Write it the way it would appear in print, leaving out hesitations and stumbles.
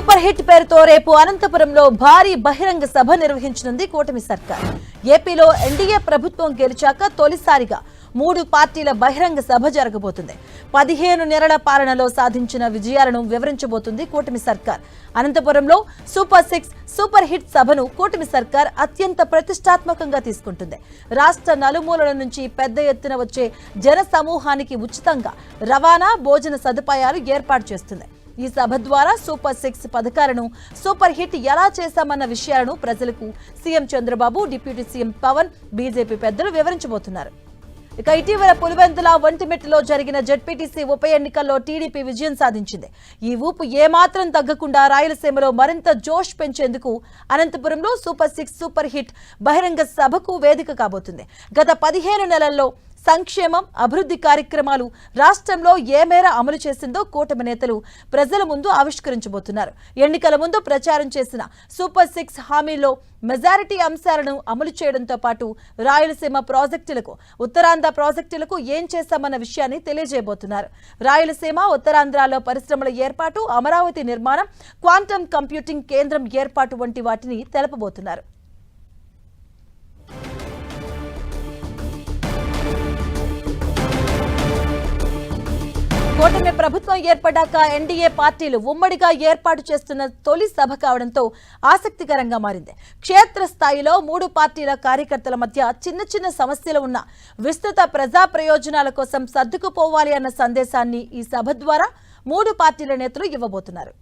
Super hit పేరుతో రేపు అనంతపురంలో భారీ బహిరంగ సభ నిర్వహించనుంది కూటమి సర్కార్. ఏపీలో ఎన్డీఏ ప్రభుత్వం గెలిచాక తొలిసారిగా 3 పార్టీల బహిరంగ సభ జరగబోతుంది. 15 నెలల పాలనలో సాధించిన విజయాలను వివరించబోతుంది కూటమి సర్కార్. అనంతపురంలో సూపర్ 6 సూపర్ హిట్ సభను కూటమి సర్కార్ అత్యంత ప్రతిష్టాత్మకంగా తీసుకుంటుంది. రాష్ట్ర నలుమూలల నుంచి పెద్ద ఎత్తున వచ్చే జన సమూహానికి ఉచితంగా రవాణా, భోజన సదుపాయాలు ఏర్పాటు చేస్తుంది. ఈ సభ ద్వారా సూపర్ 6 పథకాలను సూపర్ హిట్ ఎలా చేశామన్న విషయాలను ప్రజలకు CM Chandrababu, deputy CM Pawan, BJP పెద్దలు వివరించబోతున్నారు. ఇక ఇటీవల పులివెందుల ఒంటిమిట్టలో జరిగిన జెడ్పీటీసీ ఉప ఎన్నికల్లో టీడీపీ విజయం సాధించింది. ఈ ఊపు ఏమాత్రం తగ్గకుండా రాయలసీమలో మరింత జోష్ పెంచేందుకు అనంతపురంలో సూపర్ 6 సూపర్ హిట్ బహిరంగ సభకు వేదిక కాబోతుంది. గత 15 నెలల్లో సంక్షేమం, అభివృద్ధి కార్యక్రమాలు రాష్ట్రంలో ఏ మేర అమలు చేసిందో కూటమి నేతలు ప్రజల ముందు ఆవిష్కరించబోతున్నారు. ఎన్నికల ముందు ప్రచారం చేసిన సూపర్ 6 హామీలో మెజారిటీ అంశాలను అమలు చేయడంతో పాటు రాయలసీమ ప్రాజెక్టులకు, ఉత్తరాంధ్ర ప్రాజెక్టులకు ఏం చేశామన్న విషయాన్ని తెలియజేయబోతున్నారు. రాయలసీమ, ఉత్తరాంధ్రలో పరిశ్రమల ఏర్పాటు, అమరావతి నిర్మాణం, క్వాంటమ్ కంప్యూటింగ్ కేంద్రం ఏర్పాటు వంటి వాటిని తెలపబోతున్నారు. కూటమి ప్రభుత్వం ఏర్పడ్డాక ఎన్డీఏ పార్టీలు ఉమ్మడిగా ఏర్పాటు చేస్తున్న తొలి సభ కావడంతో ఆసక్తికరంగా మారింది. క్షేత్రస్థాయిలో 3 పార్టీల కార్యకర్తల మధ్య చిన్న సమస్యలు ఉన్న విస్తృత ప్రజా ప్రయోజనాల కోసం సర్దుకుపోవాలి అన్న సందేశాన్ని ఈ సభ ద్వారా 3 పార్టీల నేతలు ఇవ్వబోతున్నారు.